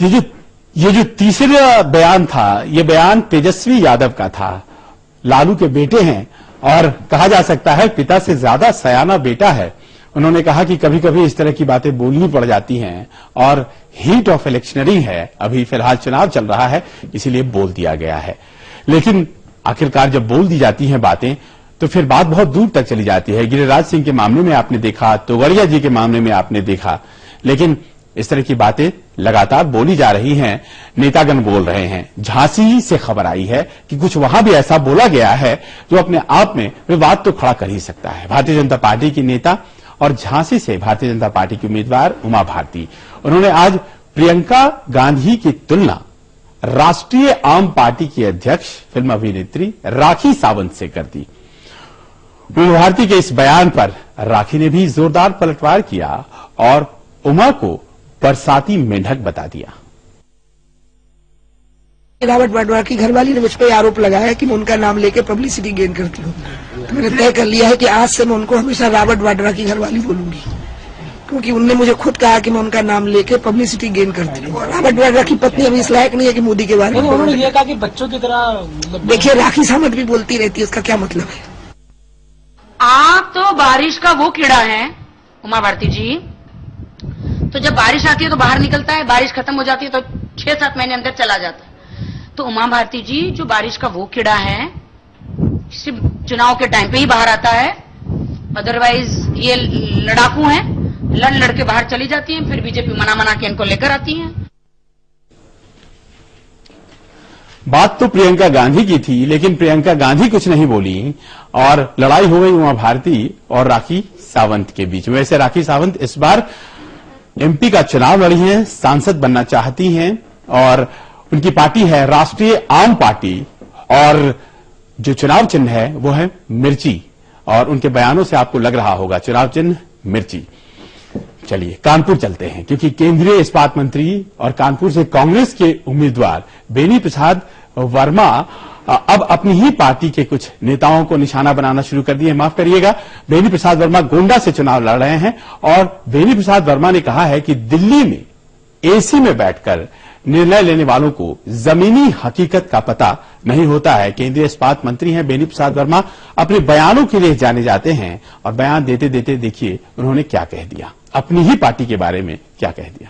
ये जो तीसरा बयान था, ये बयान तेजस्वी यादव का था। लालू के बेटे हैं और कहा जा सकता है पिता से ज्यादा सयाना बेटा है। उन्होंने कहा कि कभी कभी इस तरह की बातें बोलनी पड़ जाती हैं और हीट ऑफ इलेक्शनरी है, अभी फिलहाल चुनाव चल रहा है, इसीलिए बोल दिया गया है। लेकिन आखिरकार जब बोल दी जाती हैं बातें तो फिर बात बहुत दूर तक चली जाती है। गिरिराज सिंह के मामले में आपने देखा, तोगड़िया जी के मामले में आपने देखा, लेकिन इस तरह की बातें लगातार बोली जा रही हैं, नेतागण बोल रहे हैं। झांसी से खबर आई है कि कुछ वहां भी ऐसा बोला गया है जो अपने आप में विवाद तो खड़ा कर ही सकता है। भारतीय जनता पार्टी की नेता और झांसी से भारतीय जनता पार्टी की उम्मीदवार उमा भारती, उन्होंने आज प्रियंका गांधी की तुलना राष्ट्रीय आम पार्टी की अध्यक्ष फिल्म अभिनेत्री राखी सावंत से कर दी। उमा भारती के इस बयान पर राखी ने भी जोरदार पलटवार किया और उमा को बरसाती मेंढक बता दिया। रावत वाड्रा की घरवाली ने मुझ पर आरोप लगाया कि मैं उनका नाम लेके पब्लिसिटी गेन करती हूँ। तो मैंने तय कर लिया है कि आज से मैं उनको हमेशा रावत वाड्रा की घरवाली बोलूंगी, क्योंकि उनने मुझे खुद कहा कि मैं उनका नाम लेके पब्लिसिटी गेन करती हूँ। रावत वाड्रा की पत्नी अभी इस लायक नहीं है कि मोदी के बारे में उन्होंने ये कहा कि बच्चों की तरह। देखिए, राखी सावंत भी बोलती रहती है, उसका क्या मतलब है? आप तो बारिश का वो कीड़ा है उमा भारती जी, तो जब बारिश आती है तो बाहर निकलता है, बारिश खत्म हो जाती है तो 6-7 महीने अंदर चला जाता है। तो उमा भारती जी जो बारिश का वो कीड़ा है, सिर्फ चुनाव के टाइम पे ही बाहर आता है, अदरवाइज ये लड़ाकू हैं, लड़ के बाहर चली जाती हैं, फिर बीजेपी मना के इनको लेकर आती है। बात तो प्रियंका गांधी की थी, लेकिन प्रियंका गांधी कुछ नहीं बोली और लड़ाई हो गई उमा भारती और राखी सावंत के बीच में। वैसे राखी सावंत इस बार एमपी का चुनाव लड़ी हैं, सांसद बनना चाहती हैं और उनकी पार्टी है राष्ट्रीय आम पार्टी और जो चुनाव चिन्ह है वो है मिर्ची, और उनके बयानों से आपको लग रहा होगा चुनाव चिन्ह मिर्ची। चलिए कानपुर चलते हैं, क्योंकि केंद्रीय इस्पात मंत्री और कानपुर से कांग्रेस के उम्मीदवार बेनी प्रसाद वर्मा अब अपनी ही पार्टी के कुछ नेताओं को निशाना बनाना शुरू कर दिए। माफ करिएगा, बेनी प्रसाद वर्मा गोंडा से चुनाव लड़ रहे हैं और बेनी प्रसाद वर्मा ने कहा है कि दिल्ली में एसी में बैठकर निर्णय लेने वालों को जमीनी हकीकत का पता नहीं होता है। केंद्रीय इस्पात मंत्री हैं बेनी प्रसाद वर्मा, अपने बयानों के लिए जाने जाते हैं और बयान देते देते देखिए उन्होंने क्या कह दिया, अपनी ही पार्टी के बारे में क्या कह दिया।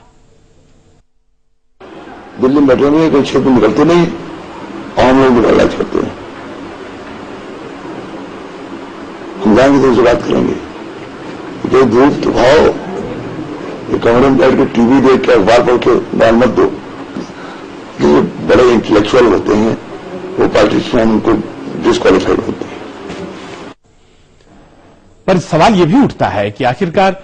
दिल्ली मेट्रो में कोई क्षेत्र निकलते नहीं, आम लोग निकलना चाहते हैं। हम जाएंगे तो उनसे बात करेंगे, जो धूप दिखाओ, ये कमरे में बैठ के टीवी देख के अखबार पढ़ के बयान मत दो। जो बड़े इंटेलेक्चुअल होते हैं वो पॉलिटिशियन उनको डिस्क्वालीफाइड होते हैं। पर सवाल यह भी उठता है कि आखिरकार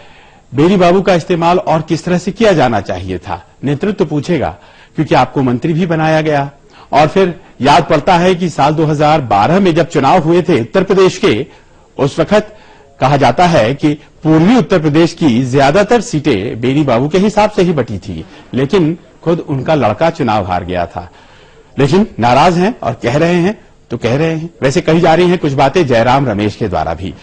बेनी बाबू का इस्तेमाल और किस तरह से किया जाना चाहिए था। नेतृत्व पूछेगा, क्योंकि आपको मंत्री भी बनाया गया और फिर याद पड़ता है कि साल 2012 में जब चुनाव हुए थे उत्तर प्रदेश के, उस वक्त कहा जाता है कि पूर्वी उत्तर प्रदेश की ज्यादातर सीटें बेनी बाबू के हिसाब से ही बटी थी, लेकिन खुद उनका लड़का चुनाव हार गया था। लेकिन नाराज हैं और कह रहे हैं तो कह रहे हैं। वैसे कही जा रही हैं कुछ बातें जयराम रमेश के द्वारा भी।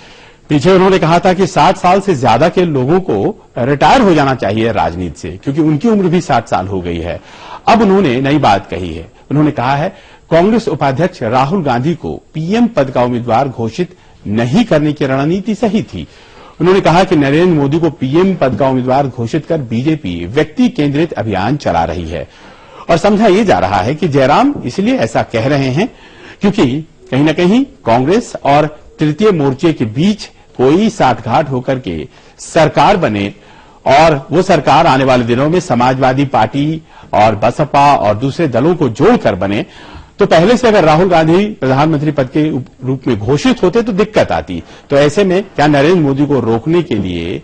पीछे उन्होंने कहा था कि 60 साल से ज्यादा के लोगों को रिटायर हो जाना चाहिए राजनीति से, क्योंकि उनकी उम्र भी 60 साल हो गई है। अब उन्होंने नई बात कही है, उन्होंने कहा है कांग्रेस उपाध्यक्ष राहुल गांधी को पीएम पद का उम्मीदवार घोषित नहीं करने की रणनीति सही थी। उन्होंने कहा कि नरेंद्र मोदी को पीएम पद का उम्मीदवार घोषित कर बीजेपी व्यक्ति केंद्रित अभियान चला रही है और समझा यह जा रहा है कि जयराम इसलिए ऐसा कह रहे हैं क्योंकि कहीं न कहीं कांग्रेस और तृतीय मोर्चे के बीच कोई साठगांठ होकर के सरकार बने और वो सरकार आने वाले दिनों में समाजवादी पार्टी और बसपा और दूसरे दलों को जोड़कर बने। तो पहले से अगर राहुल गांधी प्रधानमंत्री पद के रूप में घोषित होते तो दिक्कत आती। तो ऐसे में क्या नरेंद्र मोदी को रोकने के लिए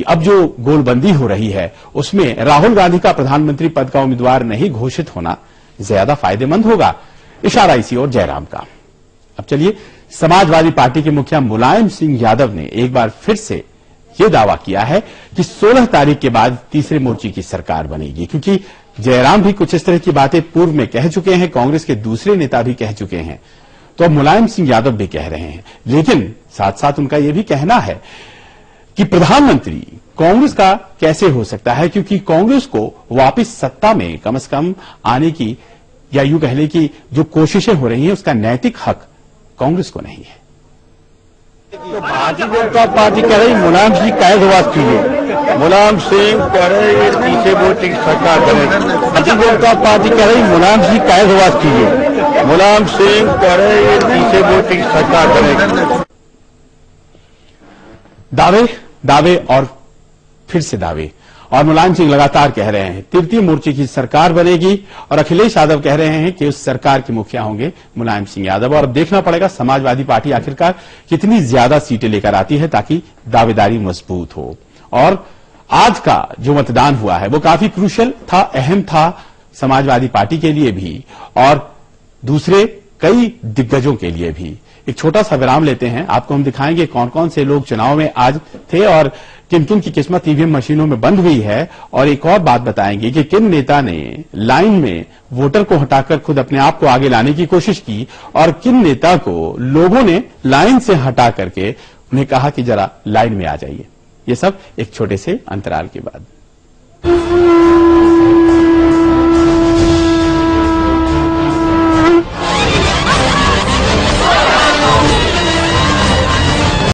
अब जो गोलबंदी हो रही है उसमें राहुल गांधी का प्रधानमंत्री पद का उम्मीदवार नहीं घोषित होना ज्यादा फायदेमंद होगा। इशारा इसी ओर जयराम का। अब चलिए, समाजवादी पार्टी के मुखिया मुलायम सिंह यादव ने एक बार फिर से यह दावा किया है कि 16 तारीख के बाद तीसरे मोर्चे की सरकार बनेगी, क्योंकि जयराम भी कुछ इस तरह की बातें पूर्व में कह चुके हैं, कांग्रेस के दूसरे नेता भी कह चुके हैं, तो अब मुलायम सिंह यादव भी कह रहे हैं। लेकिन साथ साथ उनका यह भी कहना है कि प्रधानमंत्री कांग्रेस का कैसे हो सकता है, क्योंकि कांग्रेस को वापस सत्ता में कम से कम आने की, या यूं कह लें कि जो कोशिशें हो रही हैं उसका नैतिक हक कांग्रेस को नहीं है। तो भारतीय जनता पार्टी कह रही मुलायम सिंह कैदवास कीजिए, मुलायम सिंह कह रहे तीसरे वोट की सरकार करेगी। भारतीय जनता पार्टी कह रही मुलायम सिंह कैदवास कीजिए, मुलायम सिंह कह रहे तीसरे वोट की सरकार करेगी। दावे और फिर से दावे, और मुलायम सिंह लगातार कह रहे हैं तृतीय मोर्चे की सरकार बनेगी, और अखिलेश यादव कह रहे हैं कि उस सरकार के मुखिया होंगे मुलायम सिंह यादव। और अब देखना पड़ेगा समाजवादी पार्टी आखिरकार कितनी ज्यादा सीटें लेकर आती है ताकि दावेदारी मजबूत हो। और आज का जो मतदान हुआ है वो काफी क्रूशियल था, अहम था समाजवादी पार्टी के लिए भी और दूसरे कई दिग्गजों के लिए भी। एक छोटा सा विराम लेते हैं, आपको हम दिखाएंगे कौन कौन से लोग चुनाव में आज थे और किन किन की किस्मत ईवीएम मशीनों में बंद हुई है, और एक और बात बताएंगे कि किन नेता ने लाइन में वोटर को हटाकर खुद अपने आप को आगे लाने की कोशिश की और किन नेता को लोगों ने लाइन से हटा करके उन्हें कहा कि जरा लाइन में आ जाइए। ये सब एक छोटे से अंतराल के बाद।